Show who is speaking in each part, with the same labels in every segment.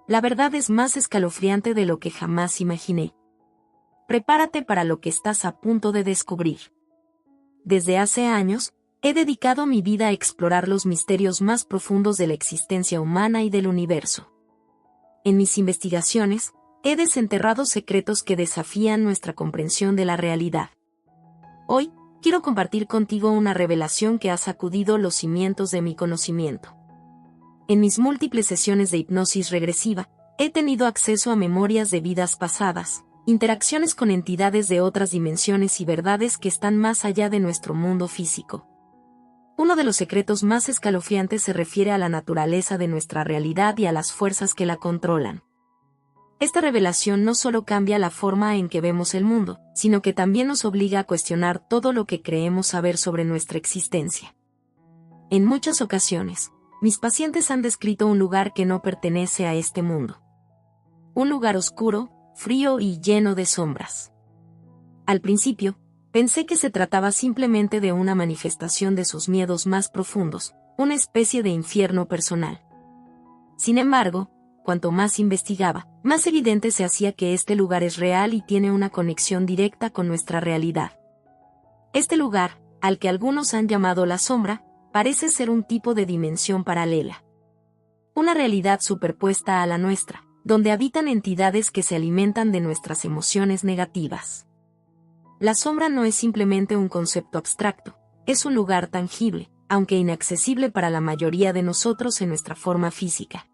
Speaker 1: La verdad es más escalofriante de lo que jamás imaginé. Prepárate para lo que estás a punto de descubrir. Desde hace años, he dedicado mi vida a explorar los misterios más profundos de la existencia humana y del universo. En mis investigaciones, he desenterrado secretos que desafían nuestra comprensión de la realidad. Hoy, quiero compartir contigo una revelación que ha sacudido los cimientos de mi conocimiento. En mis múltiples sesiones de hipnosis regresiva, he tenido acceso a memorias de vidas pasadas, interacciones con entidades de otras dimensiones y verdades que están más allá de nuestro mundo físico. Uno de los secretos más escalofriantes se refiere a la naturaleza de nuestra realidad y a las fuerzas que la controlan. Esta revelación no solo cambia la forma en que vemos el mundo, sino que también nos obliga a cuestionar todo lo que creemos saber sobre nuestra existencia. En muchas ocasiones, mis pacientes han descrito un lugar que no pertenece a este mundo. Un lugar oscuro, frío y lleno de sombras. Al principio, pensé que se trataba simplemente de una manifestación de sus miedos más profundos, una especie de infierno personal. Sin embargo, cuanto más investigaba, más evidente se hacía que este lugar es real y tiene una conexión directa con nuestra realidad. Este lugar, al que algunos han llamado la sombra, parece ser un tipo de dimensión paralela. Una realidad superpuesta a la nuestra, donde habitan entidades que se alimentan de nuestras emociones negativas. La sombra no es simplemente un concepto abstracto, es un lugar tangible, aunque inaccesible para la mayoría de nosotros en nuestra forma física.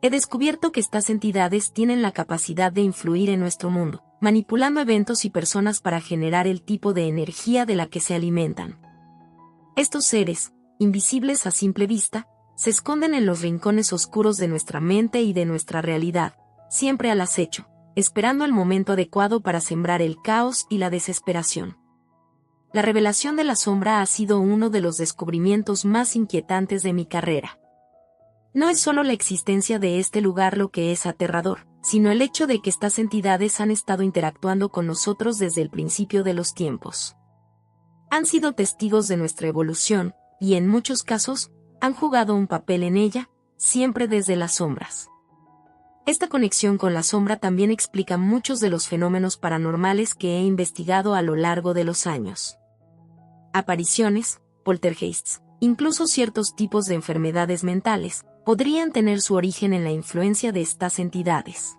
Speaker 1: He descubierto que estas entidades tienen la capacidad de influir en nuestro mundo, manipulando eventos y personas para generar el tipo de energía de la que se alimentan. Estos seres, invisibles a simple vista, se esconden en los rincones oscuros de nuestra mente y de nuestra realidad, siempre al acecho, esperando el momento adecuado para sembrar el caos y la desesperación. La revelación de la sombra ha sido uno de los descubrimientos más inquietantes de mi carrera. No es solo la existencia de este lugar lo que es aterrador, sino el hecho de que estas entidades han estado interactuando con nosotros desde el principio de los tiempos. Han sido testigos de nuestra evolución, y en muchos casos, han jugado un papel en ella, siempre desde las sombras. Esta conexión con la sombra también explica muchos de los fenómenos paranormales que he investigado a lo largo de los años. Apariciones, poltergeists, incluso ciertos tipos de enfermedades mentales, podrían tener su origen en la influencia de estas entidades.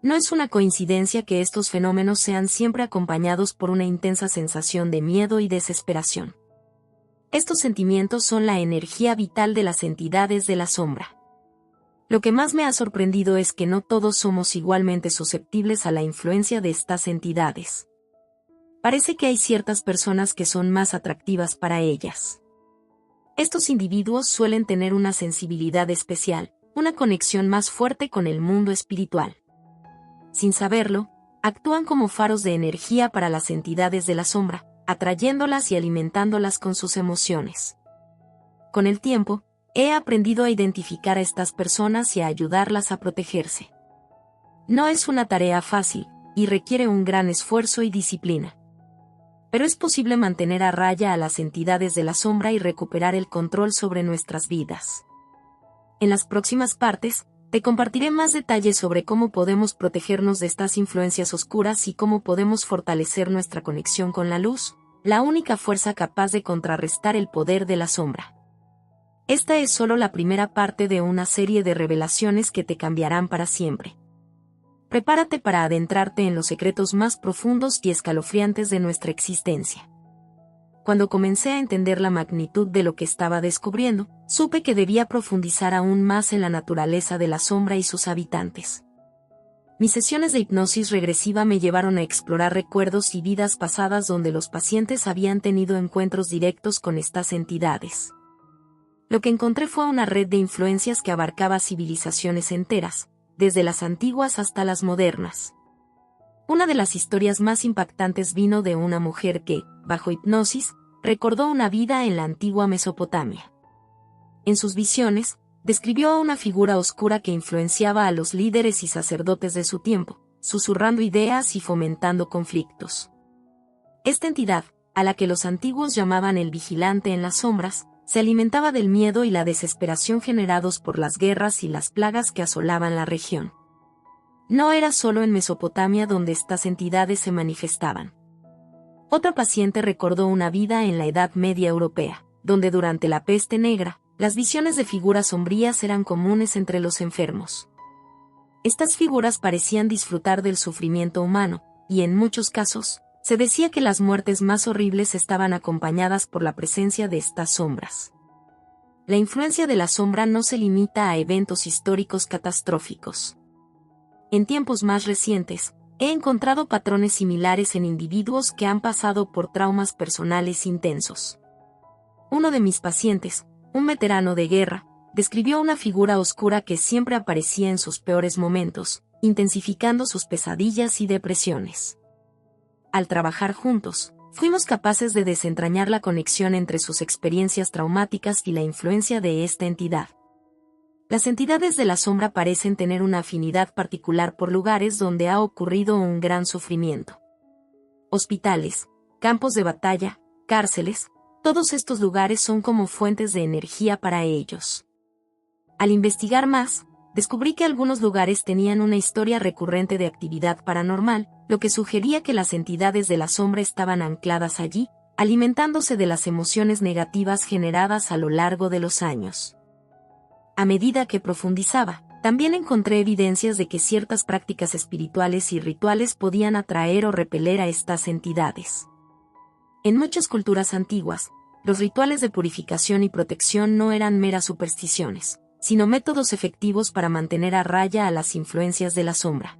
Speaker 1: No es una coincidencia que estos fenómenos sean siempre acompañados por una intensa sensación de miedo y desesperación. Estos sentimientos son la energía vital de las entidades de la sombra. Lo que más me ha sorprendido es que no todos somos igualmente susceptibles a la influencia de estas entidades. Parece que hay ciertas personas que son más atractivas para ellas. Estos individuos suelen tener una sensibilidad especial, una conexión más fuerte con el mundo espiritual. Sin saberlo, actúan como faros de energía para las entidades de la sombra, atrayéndolas y alimentándolas con sus emociones. Con el tiempo, he aprendido a identificar a estas personas y a ayudarlas a protegerse. No es una tarea fácil, y requiere un gran esfuerzo y disciplina. Pero es posible mantener a raya a las entidades de la sombra y recuperar el control sobre nuestras vidas. En las próximas partes, te compartiré más detalles sobre cómo podemos protegernos de estas influencias oscuras y cómo podemos fortalecer nuestra conexión con la luz, la única fuerza capaz de contrarrestar el poder de la sombra. Esta es solo la primera parte de una serie de revelaciones que te cambiarán para siempre. Prepárate para adentrarte en los secretos más profundos y escalofriantes de nuestra existencia. Cuando comencé a entender la magnitud de lo que estaba descubriendo, supe que debía profundizar aún más en la naturaleza de la sombra y sus habitantes. Mis sesiones de hipnosis regresiva me llevaron a explorar recuerdos y vidas pasadas donde los pacientes habían tenido encuentros directos con estas entidades. Lo que encontré fue una red de influencias que abarcaba civilizaciones enteras, desde las antiguas hasta las modernas. Una de las historias más impactantes vino de una mujer que, bajo hipnosis, recordó una vida en la antigua Mesopotamia. En sus visiones, describió a una figura oscura que influenciaba a los líderes y sacerdotes de su tiempo, susurrando ideas y fomentando conflictos. Esta entidad, a la que los antiguos llamaban el vigilante en las sombras, se alimentaba del miedo y la desesperación generados por las guerras y las plagas que asolaban la región. No era solo en Mesopotamia donde estas entidades se manifestaban. Otra paciente recordó una vida en la Edad Media europea, donde durante la peste negra, las visiones de figuras sombrías eran comunes entre los enfermos. Estas figuras parecían disfrutar del sufrimiento humano, y en muchos casos, se decía que las muertes más horribles estaban acompañadas por la presencia de estas sombras. La influencia de la sombra no se limita a eventos históricos catastróficos. En tiempos más recientes, he encontrado patrones similares en individuos que han pasado por traumas personales intensos. Uno de mis pacientes, un veterano de guerra, describió una figura oscura que siempre aparecía en sus peores momentos, intensificando sus pesadillas y depresiones. Al trabajar juntos, fuimos capaces de desentrañar la conexión entre sus experiencias traumáticas y la influencia de esta entidad. Las entidades de la sombra parecen tener una afinidad particular por lugares donde ha ocurrido un gran sufrimiento. Hospitales, campos de batalla, cárceles, todos estos lugares son como fuentes de energía para ellos. Al investigar más, descubrí que algunos lugares tenían una historia recurrente de actividad paranormal, lo que sugería que las entidades de la sombra estaban ancladas allí, alimentándose de las emociones negativas generadas a lo largo de los años. A medida que profundizaba, también encontré evidencias de que ciertas prácticas espirituales y rituales podían atraer o repeler a estas entidades. En muchas culturas antiguas, los rituales de purificación y protección no eran meras supersticiones, sino métodos efectivos para mantener a raya a las influencias de la sombra.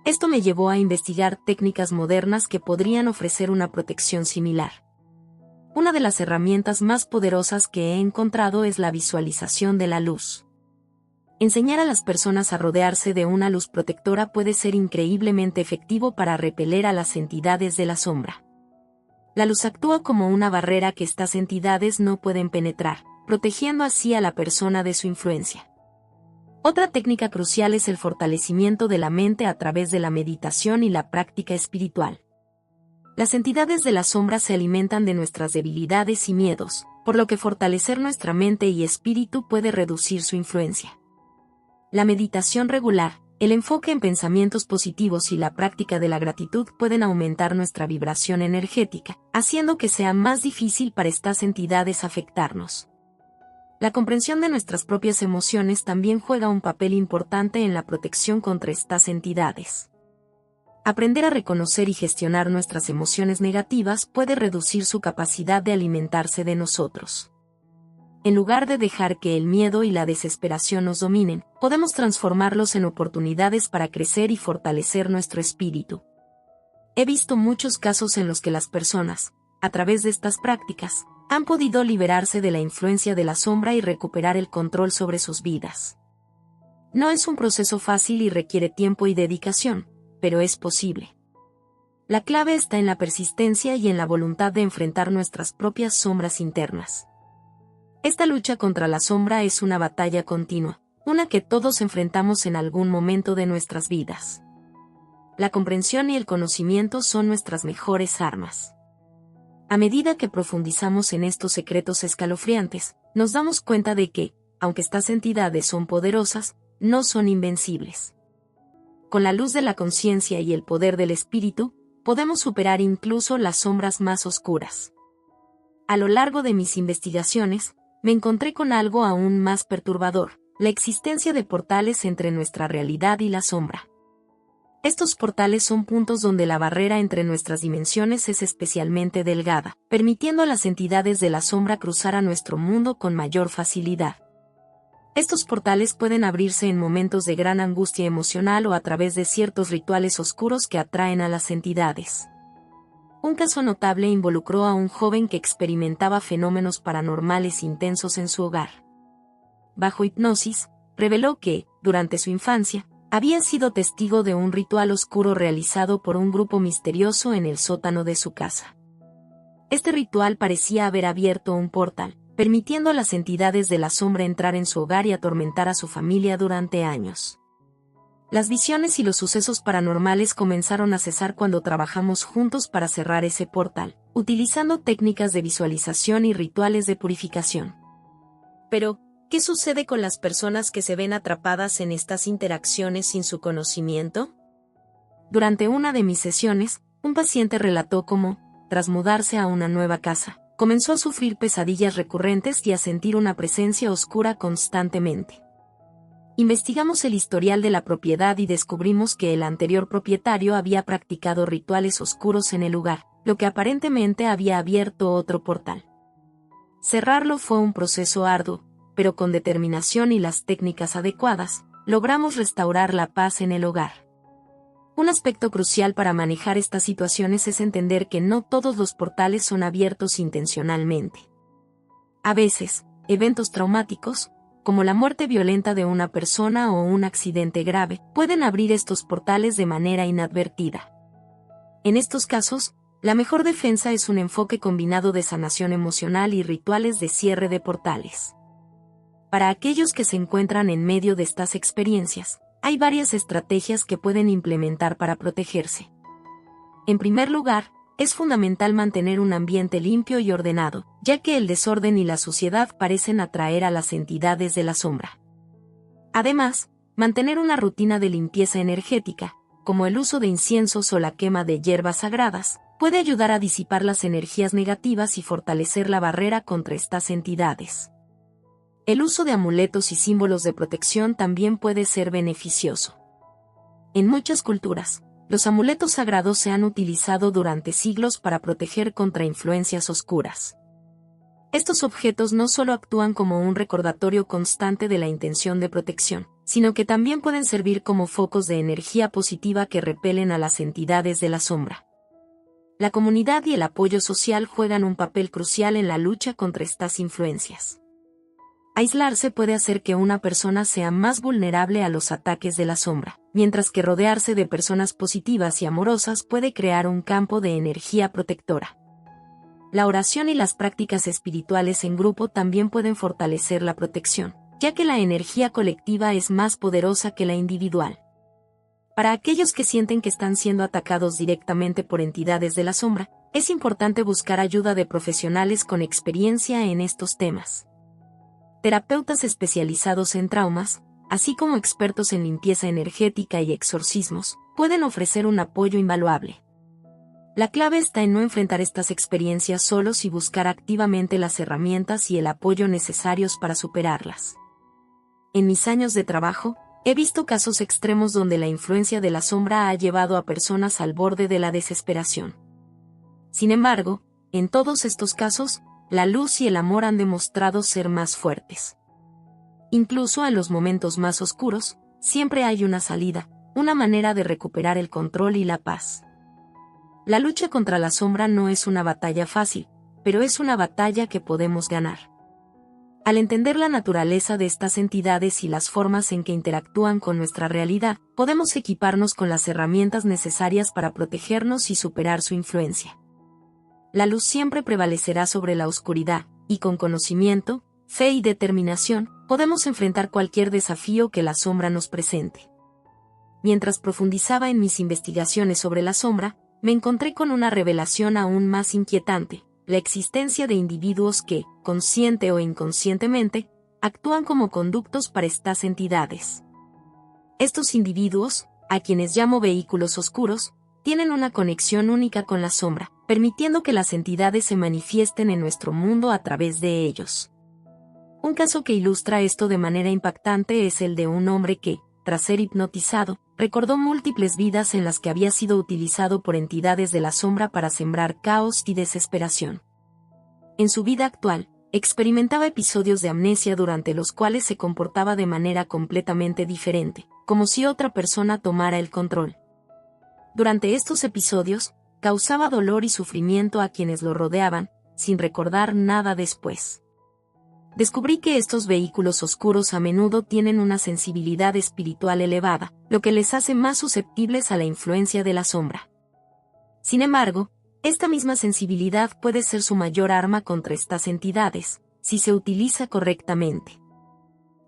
Speaker 1: Esto me llevó a investigar técnicas modernas que podrían ofrecer una protección similar. Una de las herramientas más poderosas que he encontrado es la visualización de la luz. Enseñar a las personas a rodearse de una luz protectora puede ser increíblemente efectivo para repeler a las entidades de la sombra. La luz actúa como una barrera que estas entidades no pueden penetrar, protegiendo así a la persona de su influencia. Otra técnica crucial es el fortalecimiento de la mente a través de la meditación y la práctica espiritual. Las entidades de la sombra se alimentan de nuestras debilidades y miedos, por lo que fortalecer nuestra mente y espíritu puede reducir su influencia. La meditación regular, el enfoque en pensamientos positivos y la práctica de la gratitud pueden aumentar nuestra vibración energética, haciendo que sea más difícil para estas entidades afectarnos. La comprensión de nuestras propias emociones también juega un papel importante en la protección contra estas entidades. Aprender a reconocer y gestionar nuestras emociones negativas puede reducir su capacidad de alimentarse de nosotros. En lugar de dejar que el miedo y la desesperación nos dominen, podemos transformarlos en oportunidades para crecer y fortalecer nuestro espíritu. He visto muchos casos en los que las personas, a través de estas prácticas, han podido liberarse de la influencia de la sombra y recuperar el control sobre sus vidas. No es un proceso fácil y requiere tiempo y dedicación, pero es posible. La clave está en la persistencia y en la voluntad de enfrentar nuestras propias sombras internas. Esta lucha contra la sombra es una batalla continua, una que todos enfrentamos en algún momento de nuestras vidas. La comprensión y el conocimiento son nuestras mejores armas. A medida que profundizamos en estos secretos escalofriantes, nos damos cuenta de que, aunque estas entidades son poderosas, no son invencibles. Con la luz de la conciencia y el poder del espíritu, podemos superar incluso las sombras más oscuras. A lo largo de mis investigaciones, me encontré con algo aún más perturbador, la existencia de portales entre nuestra realidad y la sombra. Estos portales son puntos donde la barrera entre nuestras dimensiones es especialmente delgada, permitiendo a las entidades de la sombra cruzar a nuestro mundo con mayor facilidad. Estos portales pueden abrirse en momentos de gran angustia emocional o a través de ciertos rituales oscuros que atraen a las entidades. Un caso notable involucró a un joven que experimentaba fenómenos paranormales intensos en su hogar. Bajo hipnosis, reveló que, durante su infancia, había sido testigo de un ritual oscuro realizado por un grupo misterioso en el sótano de su casa. Este ritual parecía haber abierto un portal, permitiendo a las entidades de la sombra entrar en su hogar y atormentar a su familia durante años. Las visiones y los sucesos paranormales comenzaron a cesar cuando trabajamos juntos para cerrar ese portal, utilizando técnicas de visualización y rituales de purificación. Pero, ¿qué sucede con las personas que se ven atrapadas en estas interacciones sin su conocimiento? Durante una de mis sesiones, un paciente relató cómo, tras mudarse a una nueva casa, comenzó a sufrir pesadillas recurrentes y a sentir una presencia oscura constantemente. Investigamos el historial de la propiedad y descubrimos que el anterior propietario había practicado rituales oscuros en el lugar, lo que aparentemente había abierto otro portal. Cerrarlo fue un proceso arduo, pero con determinación y las técnicas adecuadas, logramos restaurar la paz en el hogar. Un aspecto crucial para manejar estas situaciones es entender que no todos los portales son abiertos intencionalmente. A veces, eventos traumáticos, como la muerte violenta de una persona o un accidente grave, pueden abrir estos portales de manera inadvertida. En estos casos, la mejor defensa es un enfoque combinado de sanación emocional y rituales de cierre de portales. Para aquellos que se encuentran en medio de estas experiencias, hay varias estrategias que pueden implementar para protegerse. En primer lugar, es fundamental mantener un ambiente limpio y ordenado, ya que el desorden y la suciedad parecen atraer a las entidades de la sombra. Además, mantener una rutina de limpieza energética, como el uso de inciensos o la quema de hierbas sagradas, puede ayudar a disipar las energías negativas y fortalecer la barrera contra estas entidades. El uso de amuletos y símbolos de protección también puede ser beneficioso. En muchas culturas, los amuletos sagrados se han utilizado durante siglos para proteger contra influencias oscuras. Estos objetos no solo actúan como un recordatorio constante de la intención de protección, sino que también pueden servir como focos de energía positiva que repelen a las entidades de la sombra. La comunidad y el apoyo social juegan un papel crucial en la lucha contra estas influencias. Aislarse puede hacer que una persona sea más vulnerable a los ataques de la sombra, mientras que rodearse de personas positivas y amorosas puede crear un campo de energía protectora. La oración y las prácticas espirituales en grupo también pueden fortalecer la protección, ya que la energía colectiva es más poderosa que la individual. Para aquellos que sienten que están siendo atacados directamente por entidades de la sombra, es importante buscar ayuda de profesionales con experiencia en estos temas. Terapeutas especializados en traumas, así como expertos en limpieza energética y exorcismos, pueden ofrecer un apoyo invaluable. La clave está en no enfrentar estas experiencias solos y buscar activamente las herramientas y el apoyo necesarios para superarlas. En mis años de trabajo, he visto casos extremos donde la influencia de la sombra ha llevado a personas al borde de la desesperación. Sin embargo, en todos estos casos, la luz y el amor han demostrado ser más fuertes. Incluso en los momentos más oscuros, siempre hay una salida, una manera de recuperar el control y la paz. La lucha contra la sombra no es una batalla fácil, pero es una batalla que podemos ganar. Al entender la naturaleza de estas entidades y las formas en que interactúan con nuestra realidad, podemos equiparnos con las herramientas necesarias para protegernos y superar su influencia. La luz siempre prevalecerá sobre la oscuridad, y con conocimiento, fe y determinación, podemos enfrentar cualquier desafío que la sombra nos presente. Mientras profundizaba en mis investigaciones sobre la sombra, me encontré con una revelación aún más inquietante: la existencia de individuos que, consciente o inconscientemente, actúan como conductos para estas entidades. Estos individuos, a quienes llamo vehículos oscuros, tienen una conexión única con la sombra, permitiendo que las entidades se manifiesten en nuestro mundo a través de ellos. Un caso que ilustra esto de manera impactante es el de un hombre que, tras ser hipnotizado, recordó múltiples vidas en las que había sido utilizado por entidades de la sombra para sembrar caos y desesperación. En su vida actual, experimentaba episodios de amnesia durante los cuales se comportaba de manera completamente diferente, como si otra persona tomara el control. Durante estos episodios, causaba dolor y sufrimiento a quienes lo rodeaban, sin recordar nada después. Descubrí que estos vehículos oscuros a menudo tienen una sensibilidad espiritual elevada, lo que les hace más susceptibles a la influencia de la sombra. Sin embargo, esta misma sensibilidad puede ser su mayor arma contra estas entidades, si se utiliza correctamente.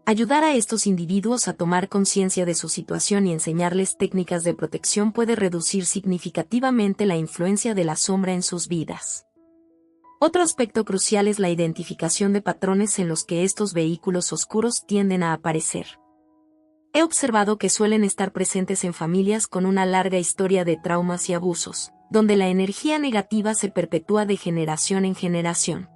Speaker 1: Ayudar a estos individuos a tomar conciencia de su situación y enseñarles técnicas de protección puede reducir significativamente la influencia de la sombra en sus vidas. Otro aspecto crucial es la identificación de patrones en los que estos vehículos oscuros tienden a aparecer. He observado que suelen estar presentes en familias con una larga historia de traumas y abusos, donde la energía negativa se perpetúa de generación en generación.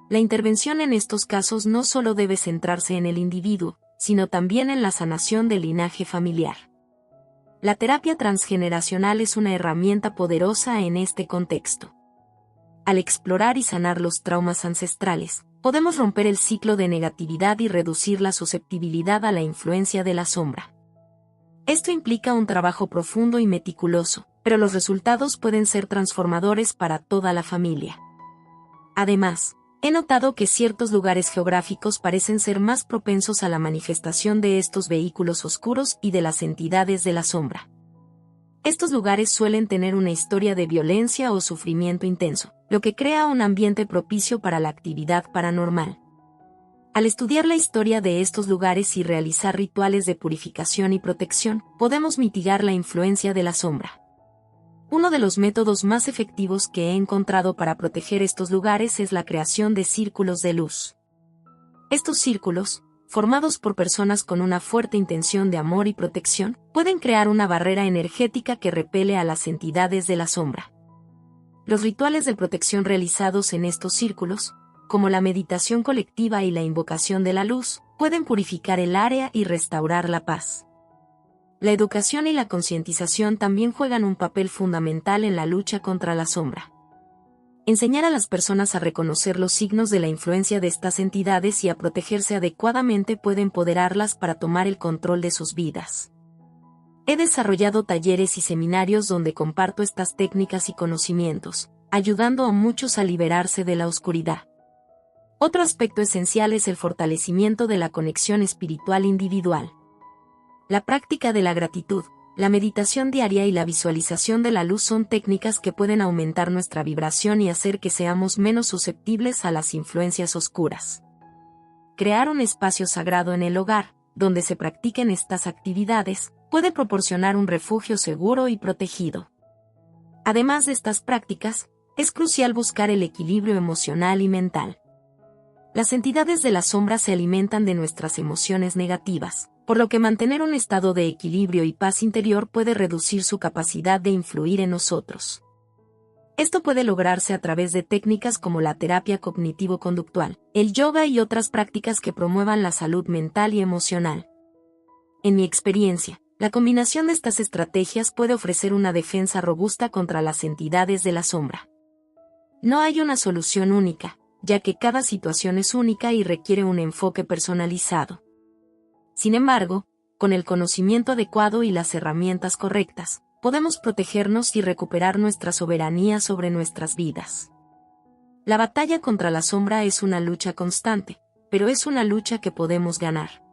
Speaker 1: La intervención en estos casos no solo debe centrarse en el individuo, sino también en la sanación del linaje familiar. La terapia transgeneracional es una herramienta poderosa en este contexto. Al explorar y sanar los traumas ancestrales, podemos romper el ciclo de negatividad y reducir la susceptibilidad a la influencia de la sombra. Esto implica un trabajo profundo y meticuloso, pero los resultados pueden ser transformadores para toda la familia. Además, he notado que ciertos lugares geográficos parecen ser más propensos a la manifestación de estos vehículos oscuros y de las entidades de la sombra. Estos lugares suelen tener una historia de violencia o sufrimiento intenso, lo que crea un ambiente propicio para la actividad paranormal. Al estudiar la historia de estos lugares y realizar rituales de purificación y protección, podemos mitigar la influencia de la sombra. Uno de los métodos más efectivos que he encontrado para proteger estos lugares es la creación de círculos de luz. Estos círculos, formados por personas con una fuerte intención de amor y protección, pueden crear una barrera energética que repele a las entidades de la sombra. Los rituales de protección realizados en estos círculos, como la meditación colectiva y la invocación de la luz, pueden purificar el área y restaurar la paz. La educación y la concientización también juegan un papel fundamental en la lucha contra la sombra. Enseñar a las personas a reconocer los signos de la influencia de estas entidades y a protegerse adecuadamente puede empoderarlas para tomar el control de sus vidas. He desarrollado talleres y seminarios donde comparto estas técnicas y conocimientos, ayudando a muchos a liberarse de la oscuridad. Otro aspecto esencial es el fortalecimiento de la conexión espiritual individual. La práctica de la gratitud, la meditación diaria y la visualización de la luz son técnicas que pueden aumentar nuestra vibración y hacer que seamos menos susceptibles a las influencias oscuras. Crear un espacio sagrado en el hogar, donde se practiquen estas actividades, puede proporcionar un refugio seguro y protegido. Además de estas prácticas, es crucial buscar el equilibrio emocional y mental. Las entidades de la sombra se alimentan de nuestras emociones negativas, por lo que mantener un estado de equilibrio y paz interior puede reducir su capacidad de influir en nosotros. Esto puede lograrse a través de técnicas como la terapia cognitivo-conductual, el yoga y otras prácticas que promuevan la salud mental y emocional. En mi experiencia, la combinación de estas estrategias puede ofrecer una defensa robusta contra las entidades de la sombra. No hay una solución única, ya que cada situación es única y requiere un enfoque personalizado. Sin embargo, con el conocimiento adecuado y las herramientas correctas, podemos protegernos y recuperar nuestra soberanía sobre nuestras vidas. La batalla contra la sombra es una lucha constante, pero es una lucha que podemos ganar.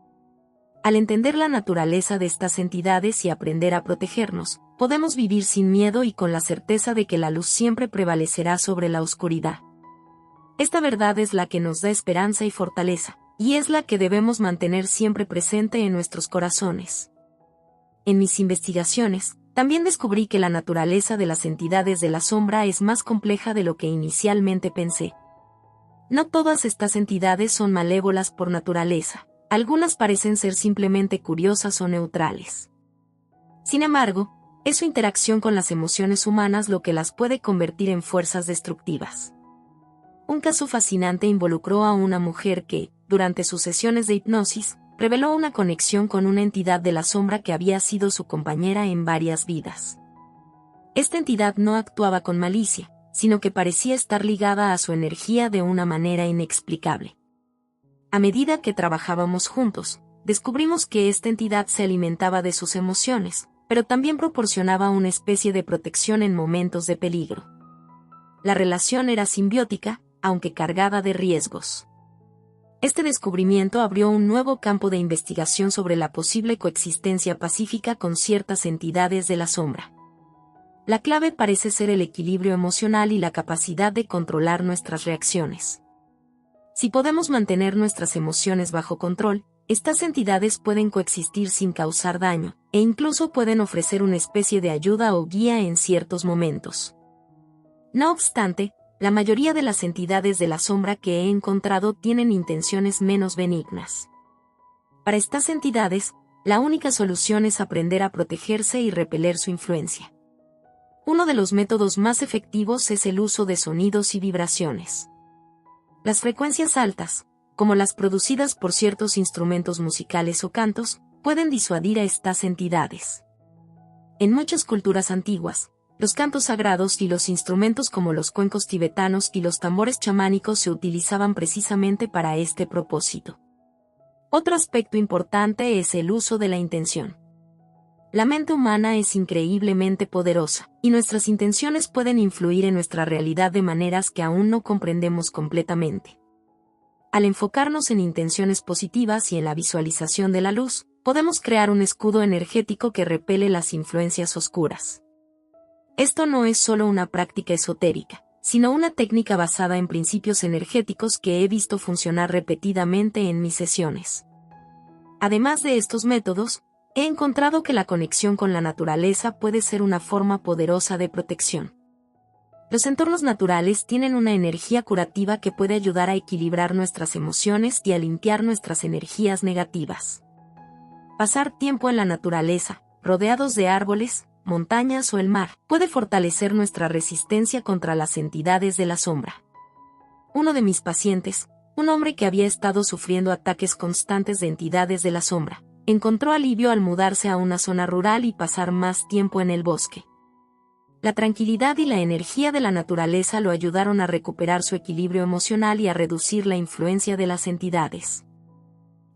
Speaker 1: Al entender la naturaleza de estas entidades y aprender a protegernos, podemos vivir sin miedo y con la certeza de que la luz siempre prevalecerá sobre la oscuridad. Esta verdad es la que nos da esperanza y fortaleza, y es la que debemos mantener siempre presente en nuestros corazones. En mis investigaciones, también descubrí que la naturaleza de las entidades de la sombra es más compleja de lo que inicialmente pensé. No todas estas entidades son malévolas por naturaleza, algunas parecen ser simplemente curiosas o neutrales. Sin embargo, es su interacción con las emociones humanas lo que las puede convertir en fuerzas destructivas. Un caso fascinante involucró a una mujer que, durante sus sesiones de hipnosis, reveló una conexión con una entidad de la sombra que había sido su compañera en varias vidas. Esta entidad no actuaba con malicia, sino que parecía estar ligada a su energía de una manera inexplicable. A medida que trabajábamos juntos, descubrimos que esta entidad se alimentaba de sus emociones, pero también proporcionaba una especie de protección en momentos de peligro. La relación era simbiótica, aunque cargada de riesgos. Este descubrimiento abrió un nuevo campo de investigación sobre la posible coexistencia pacífica con ciertas entidades de la sombra. La clave parece ser el equilibrio emocional y la capacidad de controlar nuestras reacciones. Si podemos mantener nuestras emociones bajo control, Estas entidades pueden coexistir sin causar daño, e incluso pueden ofrecer una especie de ayuda o guía en ciertos momentos. No obstante, la mayoría de las entidades de la sombra que he encontrado tienen intenciones menos benignas. Para estas entidades, la única solución es aprender a protegerse y repeler su influencia. Uno de los métodos más efectivos es el uso de sonidos y vibraciones. Las frecuencias altas, como las producidas por ciertos instrumentos musicales o cantos, pueden disuadir a estas entidades. En muchas culturas antiguas, los cantos sagrados y los instrumentos como los cuencos tibetanos y los tambores chamánicos se utilizaban precisamente para este propósito. Otro aspecto importante es el uso de la intención. La mente humana es increíblemente poderosa, y nuestras intenciones pueden influir en nuestra realidad de maneras que aún no comprendemos completamente. Al enfocarnos en intenciones positivas y en la visualización de la luz, podemos crear un escudo energético que repele las influencias oscuras. Esto no es solo una práctica esotérica, sino una técnica basada en principios energéticos que he visto funcionar repetidamente en mis sesiones. Además de estos métodos, he encontrado que la conexión con la naturaleza puede ser una forma poderosa de protección. Los entornos naturales tienen una energía curativa que puede ayudar a equilibrar nuestras emociones y a limpiar nuestras energías negativas. Pasar tiempo en la naturaleza, rodeados de árboles, montañas o el mar, puede fortalecer nuestra resistencia contra las entidades de la sombra. Uno de mis pacientes, un hombre que había estado sufriendo ataques constantes de entidades de la sombra, encontró alivio al mudarse a una zona rural y pasar más tiempo en el bosque. La tranquilidad y la energía de la naturaleza lo ayudaron a recuperar su equilibrio emocional y a reducir la influencia de las entidades.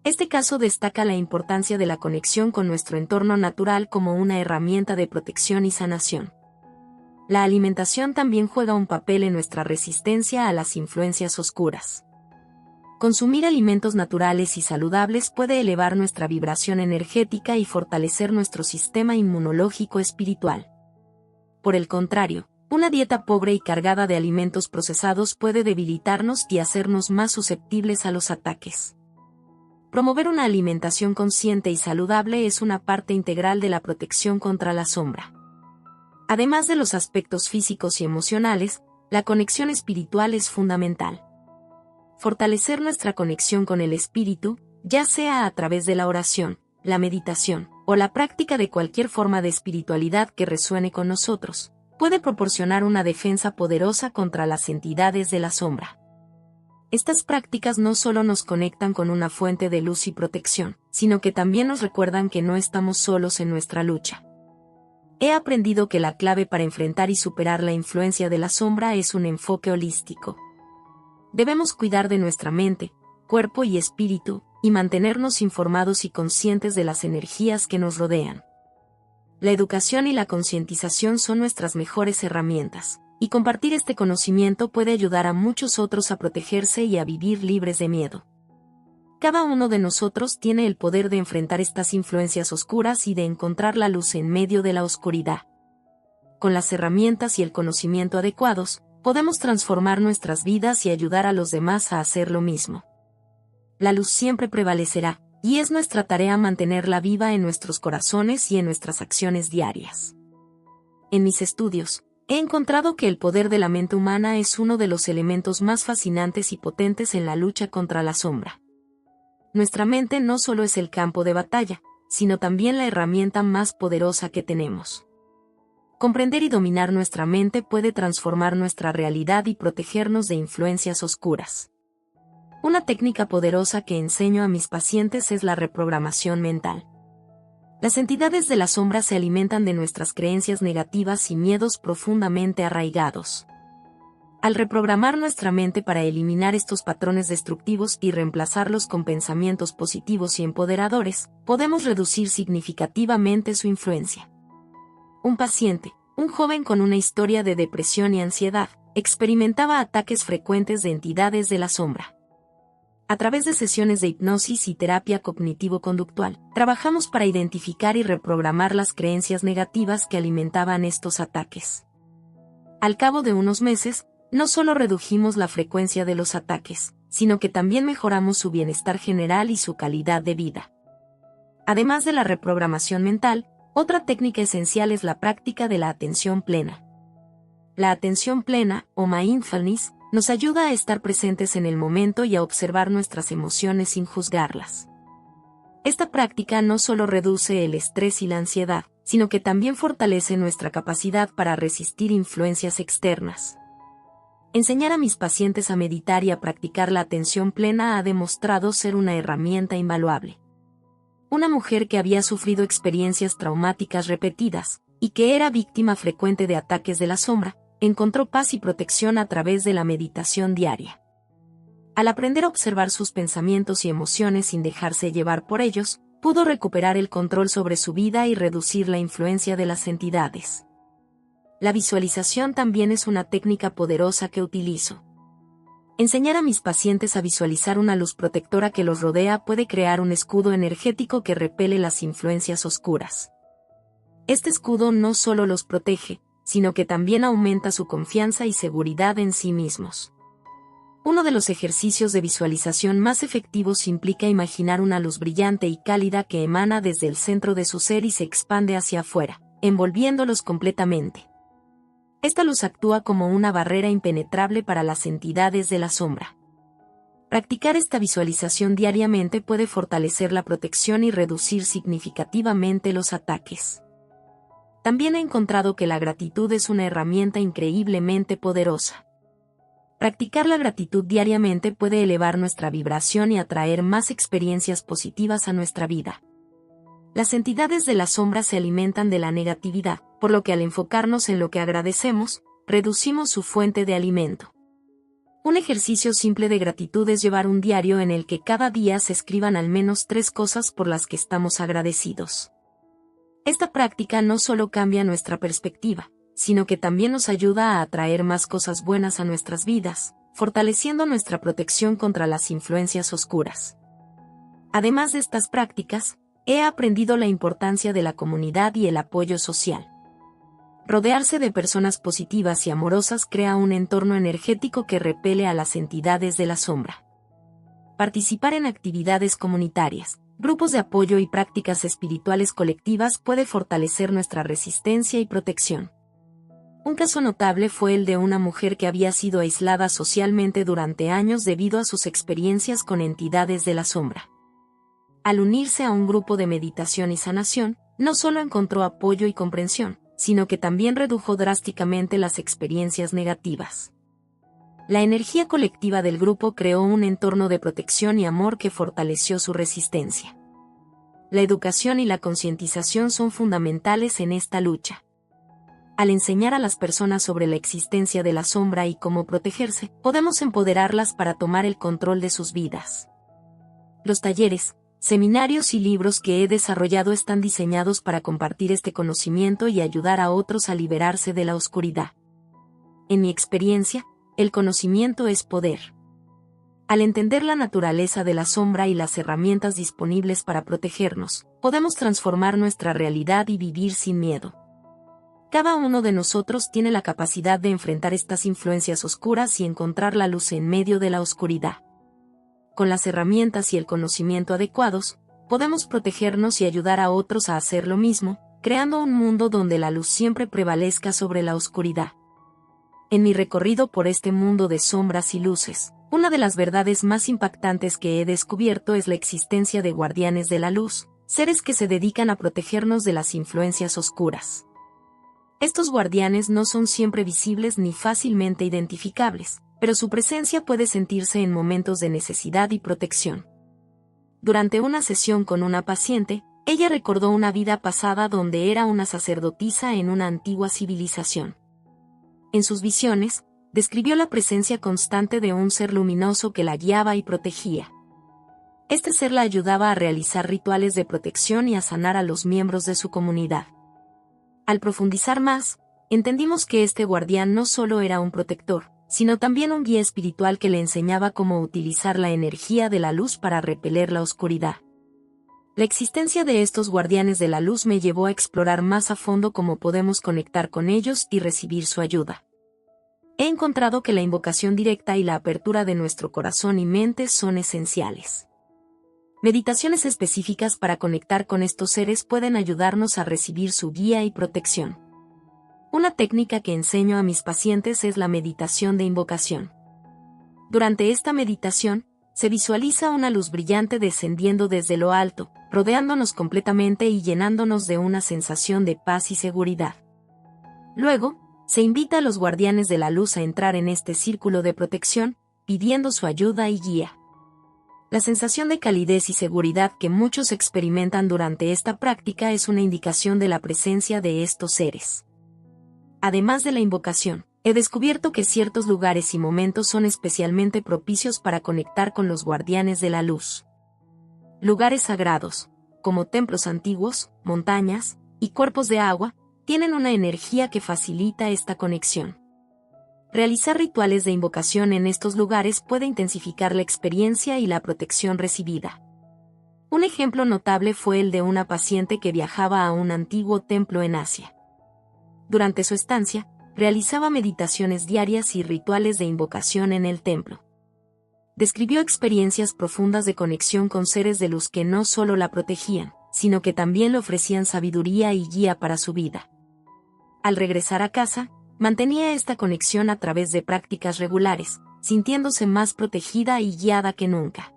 Speaker 1: Este caso destaca la importancia de la conexión con nuestro entorno natural como una herramienta de protección y sanación. La alimentación también juega un papel en nuestra resistencia a las influencias oscuras. Consumir alimentos naturales y saludables puede elevar nuestra vibración energética y fortalecer nuestro sistema inmunológico espiritual. Por el contrario, una dieta pobre y cargada de alimentos procesados puede debilitarnos y hacernos más susceptibles a los ataques. Promover una alimentación consciente y saludable es una parte integral de la protección contra la sombra. Además de los aspectos físicos y emocionales, la conexión espiritual es fundamental. Fortalecer nuestra conexión con el espíritu, ya sea a través de la oración, la meditación, o la práctica de cualquier forma de espiritualidad que resuene con nosotros, puede proporcionar una defensa poderosa contra las entidades de la sombra. Estas prácticas no solo nos conectan con una fuente de luz y protección, sino que también nos recuerdan que no estamos solos en nuestra lucha. He aprendido que la clave para enfrentar y superar la influencia de la sombra es un enfoque holístico. Debemos cuidar de nuestra mente, cuerpo y espíritu, y mantenernos informados y conscientes de las energías que nos rodean. La educación y la concientización son nuestras mejores herramientas, y compartir este conocimiento puede ayudar a muchos otros a protegerse y a vivir libres de miedo. Cada uno de nosotros tiene el poder de enfrentar estas influencias oscuras y de encontrar la luz en medio de la oscuridad. Con las herramientas y el conocimiento adecuados, podemos transformar nuestras vidas y ayudar a los demás a hacer lo mismo. La luz siempre prevalecerá, y es nuestra tarea mantenerla viva en nuestros corazones y en nuestras acciones diarias. En mis estudios, he encontrado que el poder de la mente humana es uno de los elementos más fascinantes y potentes en la lucha contra la sombra. Nuestra mente no solo es el campo de batalla, sino también la herramienta más poderosa que tenemos. Comprender y dominar nuestra mente puede transformar nuestra realidad y protegernos de influencias oscuras. Una técnica poderosa que enseño a mis pacientes es la reprogramación mental. Las entidades de la sombra se alimentan de nuestras creencias negativas y miedos profundamente arraigados. Al reprogramar nuestra mente para eliminar estos patrones destructivos y reemplazarlos con pensamientos positivos y empoderadores, podemos reducir significativamente su influencia. Un paciente, un joven con una historia de depresión y ansiedad, experimentaba ataques frecuentes de entidades de la sombra. A través de sesiones de hipnosis y terapia cognitivo-conductual, trabajamos para identificar y reprogramar las creencias negativas que alimentaban estos ataques. Al cabo de unos meses, no solo redujimos la frecuencia de los ataques, sino que también mejoramos su bienestar general y su calidad de vida. Además de la reprogramación mental, otra técnica esencial es la práctica de la atención plena. La atención plena, o mindfulness, nos ayuda a estar presentes en el momento y a observar nuestras emociones sin juzgarlas. Esta práctica no solo reduce el estrés y la ansiedad, sino que también fortalece nuestra capacidad para resistir influencias externas. Enseñar a mis pacientes a meditar y a practicar la atención plena ha demostrado ser una herramienta invaluable. Una mujer que había sufrido experiencias traumáticas repetidas, y que era víctima frecuente de ataques de la sombra, encontró paz y protección a través de la meditación diaria. Al aprender a observar sus pensamientos y emociones sin dejarse llevar por ellos, pudo recuperar el control sobre su vida y reducir la influencia de las entidades. La visualización también es una técnica poderosa que utilizo. Enseñar a mis pacientes a visualizar una luz protectora que los rodea puede crear un escudo energético que repele las influencias oscuras. Este escudo no solo los protege, sino que también aumenta su confianza y seguridad en sí mismos. Uno de los ejercicios de visualización más efectivos implica imaginar una luz brillante y cálida que emana desde el centro de su ser y se expande hacia afuera, envolviéndolos completamente. Esta luz actúa como una barrera impenetrable para las entidades de la sombra. Practicar esta visualización diariamente puede fortalecer la protección y reducir significativamente los ataques. También he encontrado que la gratitud es una herramienta increíblemente poderosa. Practicar la gratitud diariamente puede elevar nuestra vibración y atraer más experiencias positivas a nuestra vida. Las entidades de la sombra se alimentan de la negatividad, por lo que al enfocarnos en lo que agradecemos, reducimos su fuente de alimento. Un ejercicio simple de gratitud es llevar un diario en el que cada día se escriban al menos 3 cosas por las que estamos agradecidos. Esta práctica no solo cambia nuestra perspectiva, sino que también nos ayuda a atraer más cosas buenas a nuestras vidas, fortaleciendo nuestra protección contra las influencias oscuras. Además de estas prácticas, he aprendido la importancia de la comunidad y el apoyo social. Rodearse de personas positivas y amorosas crea un entorno energético que repele a las entidades de la sombra. Participar en actividades comunitarias, grupos de apoyo y prácticas espirituales colectivas puede fortalecer nuestra resistencia y protección. Un caso notable fue el de una mujer que había sido aislada socialmente durante años debido a sus experiencias con entidades de la sombra. Al unirse a un grupo de meditación y sanación, no solo encontró apoyo y comprensión, sino que también redujo drásticamente las experiencias negativas. La energía colectiva del grupo creó un entorno de protección y amor que fortaleció su resistencia. La educación y la concientización son fundamentales en esta lucha. Al enseñar a las personas sobre la existencia de la sombra y cómo protegerse, podemos empoderarlas para tomar el control de sus vidas. Los talleres, seminarios y libros que he desarrollado están diseñados para compartir este conocimiento y ayudar a otros a liberarse de la oscuridad. En mi experiencia, el conocimiento es poder. Al entender la naturaleza de la sombra y las herramientas disponibles para protegernos, podemos transformar nuestra realidad y vivir sin miedo. Cada uno de nosotros tiene la capacidad de enfrentar estas influencias oscuras y encontrar la luz en medio de la oscuridad. Con las herramientas y el conocimiento adecuados, podemos protegernos y ayudar a otros a hacer lo mismo, creando un mundo donde la luz siempre prevalezca sobre la oscuridad. En mi recorrido por este mundo de sombras y luces, una de las verdades más impactantes que he descubierto es la existencia de guardianes de la luz, seres que se dedican a protegernos de las influencias oscuras. Estos guardianes no son siempre visibles ni fácilmente identificables, pero su presencia puede sentirse en momentos de necesidad y protección. Durante una sesión con una paciente, ella recordó una vida pasada donde era una sacerdotisa en una antigua civilización. En sus visiones, describió la presencia constante de un ser luminoso que la guiaba y protegía. Este ser la ayudaba a realizar rituales de protección y a sanar a los miembros de su comunidad. Al profundizar más, entendimos que este guardián no solo era un protector, sino también un guía espiritual que le enseñaba cómo utilizar la energía de la luz para repeler la oscuridad. La existencia de estos guardianes de la luz me llevó a explorar más a fondo cómo podemos conectar con ellos y recibir su ayuda. he encontrado que la invocación directa y la apertura de nuestro corazón y mente son esenciales. Meditaciones específicas para conectar con estos seres pueden ayudarnos a recibir su guía y protección. Una técnica que enseño a mis pacientes es la meditación de invocación. Durante esta meditación, se visualiza una luz brillante descendiendo desde lo alto, rodeándonos completamente y llenándonos de una sensación de paz y seguridad. Luego, se invita a los guardianes de la luz a entrar en este círculo de protección, pidiendo su ayuda y guía. La sensación de calidez y seguridad que muchos experimentan durante esta práctica es una indicación de la presencia de estos seres. Además de la invocación, he descubierto que ciertos lugares y momentos son especialmente propicios para conectar con los guardianes de la luz. Lugares sagrados, como templos antiguos, montañas y cuerpos de agua, tienen una energía que facilita esta conexión. Realizar rituales de invocación en estos lugares puede intensificar la experiencia y la protección recibida. Un ejemplo notable fue el de una paciente que viajaba a un antiguo templo en Asia. Durante su estancia, realizaba meditaciones diarias y rituales de invocación en el templo. Describió experiencias profundas de conexión con seres de luz que no solo la protegían, sino que también le ofrecían sabiduría y guía para su vida. Al regresar a casa, mantenía esta conexión a través de prácticas regulares, sintiéndose más protegida y guiada que nunca.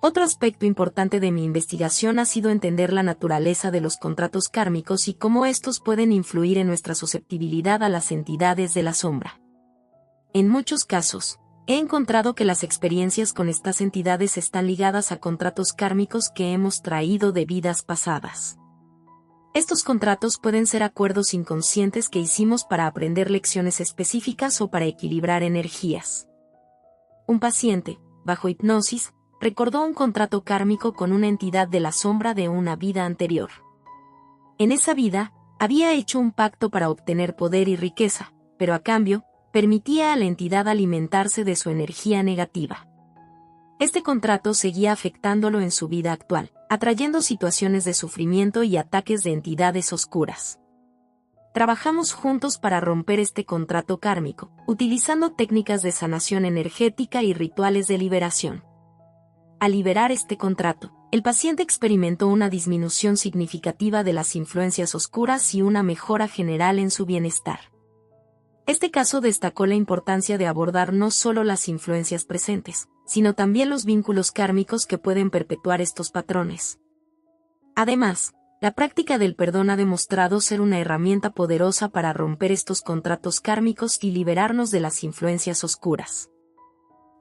Speaker 1: Otro aspecto importante de mi investigación ha sido entender la naturaleza de los contratos kármicos y cómo estos pueden influir en nuestra susceptibilidad a las entidades de la sombra. En muchos casos, he encontrado que las experiencias con estas entidades están ligadas a contratos kármicos que hemos traído de vidas pasadas. Estos contratos pueden ser acuerdos inconscientes que hicimos para aprender lecciones específicas o para equilibrar energías. Un paciente, bajo hipnosis, recordó un contrato kármico con una entidad de la sombra de una vida anterior. En esa vida, había hecho un pacto para obtener poder y riqueza, pero a cambio, permitía a la entidad alimentarse de su energía negativa. Este contrato seguía afectándolo en su vida actual, atrayendo situaciones de sufrimiento y ataques de entidades oscuras. Trabajamos juntos para romper este contrato kármico, utilizando técnicas de sanación energética y rituales de liberación. Al liberar este contrato, el paciente experimentó una disminución significativa de las influencias oscuras y una mejora general en su bienestar. Este caso destacó la importancia de abordar no solo las influencias presentes, sino también los vínculos kármicos que pueden perpetuar estos patrones. Además, la práctica del perdón ha demostrado ser una herramienta poderosa para romper estos contratos kármicos y liberarnos de las influencias oscuras.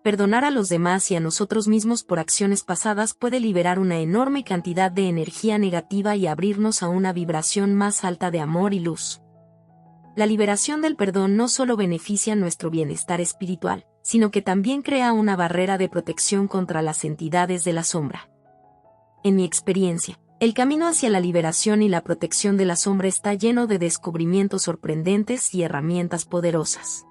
Speaker 1: Perdonar a los demás y a nosotros mismos por acciones pasadas puede liberar una enorme cantidad de energía negativa y abrirnos a una vibración más alta de amor y luz. La liberación del perdón no solo beneficia nuestro bienestar espiritual, sino que también crea una barrera de protección contra las entidades de la sombra. En mi experiencia, el camino hacia la liberación y la protección de la sombra está lleno de descubrimientos sorprendentes y herramientas poderosas.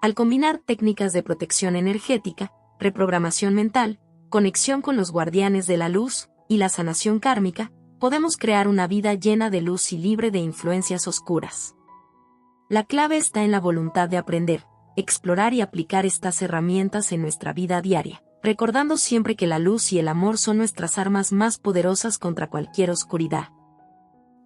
Speaker 1: Al combinar técnicas de protección energética, reprogramación mental, conexión con los guardianes de la luz y la sanación kármica, podemos crear una vida llena de luz y libre de influencias oscuras. La clave está en la voluntad de aprender, explorar y aplicar estas herramientas en nuestra vida diaria, recordando siempre que la luz y el amor son nuestras armas más poderosas contra cualquier oscuridad.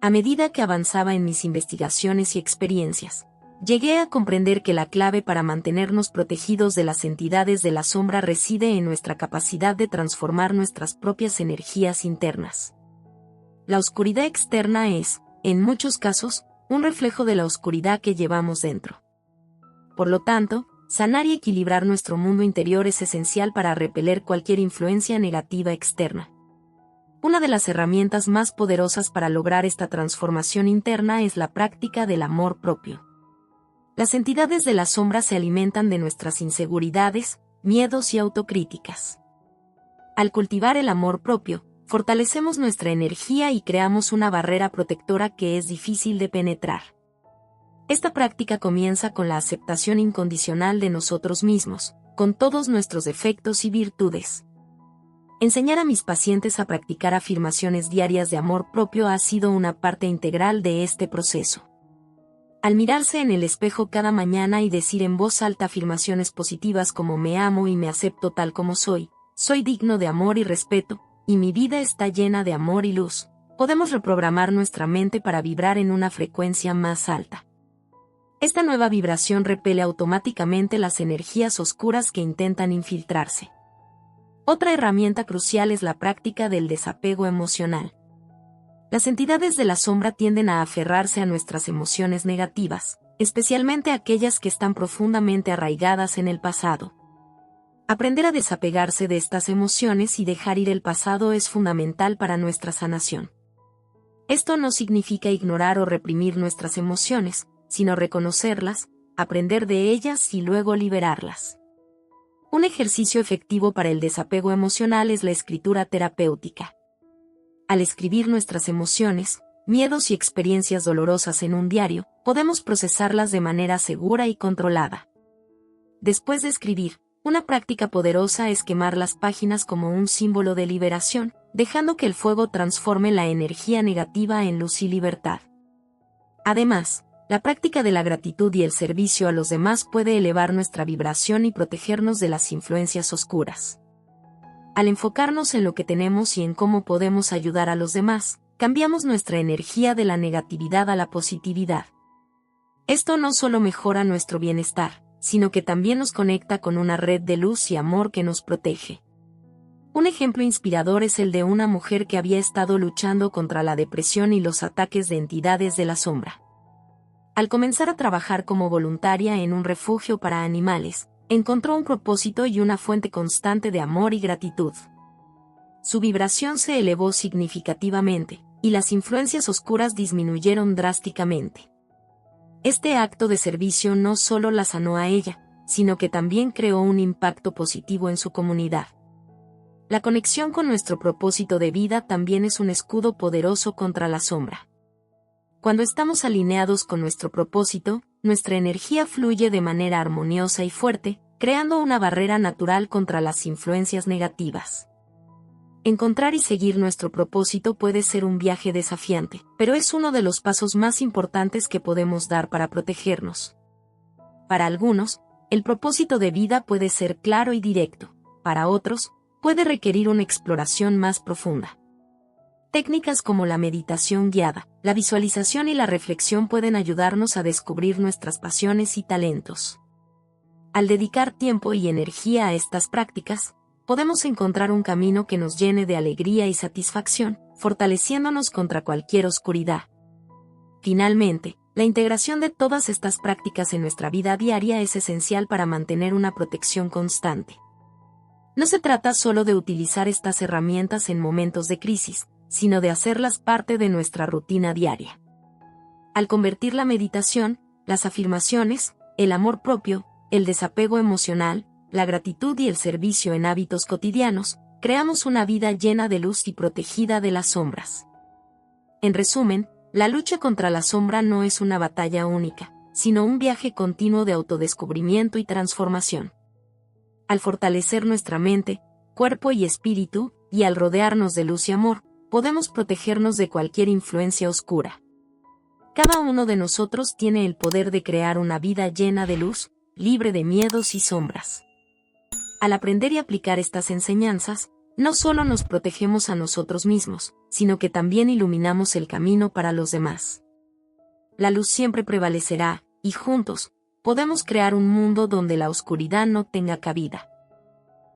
Speaker 1: A medida que avanzaba en mis investigaciones y experiencias, llegué a comprender que la clave para mantenernos protegidos de las entidades de la sombra reside en nuestra capacidad de transformar nuestras propias energías internas. La oscuridad externa es, en muchos casos, un reflejo de la oscuridad que llevamos dentro. Por lo tanto, sanar y equilibrar nuestro mundo interior es esencial para repeler cualquier influencia negativa externa. Una de las herramientas más poderosas para lograr esta transformación interna es la práctica del amor propio. Las entidades de la sombra se alimentan de nuestras inseguridades, miedos y autocríticas. Al cultivar el amor propio, fortalecemos nuestra energía y creamos una barrera protectora que es difícil de penetrar. Esta práctica comienza con la aceptación incondicional de nosotros mismos, con todos nuestros defectos y virtudes. Enseñar a mis pacientes a practicar afirmaciones diarias de amor propio ha sido una parte integral de este proceso. Al mirarse en el espejo cada mañana y decir en voz alta afirmaciones positivas como me amo y me acepto tal como soy digno de amor y respeto, y mi vida está llena de amor y luz, podemos reprogramar nuestra mente para vibrar en una frecuencia más alta. Esta nueva vibración repele automáticamente las energías oscuras que intentan infiltrarse. Otra herramienta crucial es la práctica del desapego emocional. Las entidades de la sombra tienden a aferrarse a nuestras emociones negativas, especialmente aquellas que están profundamente arraigadas en el pasado. Aprender a desapegarse de estas emociones y dejar ir el pasado es fundamental para nuestra sanación. Esto no significa ignorar o reprimir nuestras emociones, sino reconocerlas, aprender de ellas y luego liberarlas. Un ejercicio efectivo para el desapego emocional es la escritura terapéutica. Al escribir nuestras emociones, miedos y experiencias dolorosas en un diario, podemos procesarlas de manera segura y controlada. Después de escribir, una práctica poderosa es quemar las páginas como un símbolo de liberación, dejando que el fuego transforme la energía negativa en luz y libertad. Además, la práctica de la gratitud y el servicio a los demás puede elevar nuestra vibración y protegernos de las influencias oscuras. Al enfocarnos en lo que tenemos y en cómo podemos ayudar a los demás, cambiamos nuestra energía de la negatividad a la positividad. Esto no solo mejora nuestro bienestar, sino que también nos conecta con una red de luz y amor que nos protege. Un ejemplo inspirador es el de una mujer que había estado luchando contra la depresión y los ataques de entidades de la sombra. Al comenzar a trabajar como voluntaria en un refugio para animales, encontró un propósito y una fuente constante de amor y gratitud. Su vibración se elevó significativamente, y las influencias oscuras disminuyeron drásticamente. Este acto de servicio no solo la sanó a ella, sino que también creó un impacto positivo en su comunidad. La conexión con nuestro propósito de vida también es un escudo poderoso contra la sombra. Cuando estamos alineados con nuestro propósito, nuestra energía fluye de manera armoniosa y fuerte, creando una barrera natural contra las influencias negativas. Encontrar y seguir nuestro propósito puede ser un viaje desafiante, pero es uno de los pasos más importantes que podemos dar para protegernos. Para algunos, el propósito de vida puede ser claro y directo, para otros, puede requerir una exploración más profunda. Técnicas como la meditación guiada, la visualización y la reflexión pueden ayudarnos a descubrir nuestras pasiones y talentos. Al dedicar tiempo y energía a estas prácticas, podemos encontrar un camino que nos llene de alegría y satisfacción, fortaleciéndonos contra cualquier oscuridad. Finalmente, la integración de todas estas prácticas en nuestra vida diaria es esencial para mantener una protección constante. No se trata solo de utilizar estas herramientas en momentos de crisis, sino de hacerlas parte de nuestra rutina diaria. Al convertir la meditación, las afirmaciones, el amor propio, el desapego emocional, la gratitud y el servicio en hábitos cotidianos, creamos una vida llena de luz y protegida de las sombras. En resumen, la lucha contra la sombra no es una batalla única, sino un viaje continuo de autodescubrimiento y transformación. Al fortalecer nuestra mente, cuerpo y espíritu, y al rodearnos de luz y amor, podemos protegernos de cualquier influencia oscura. Cada uno de nosotros tiene el poder de crear una vida llena de luz, libre de miedos y sombras. Al aprender y aplicar estas enseñanzas, no solo nos protegemos a nosotros mismos, sino que también iluminamos el camino para los demás. La luz siempre prevalecerá, y juntos, podemos crear un mundo donde la oscuridad no tenga cabida.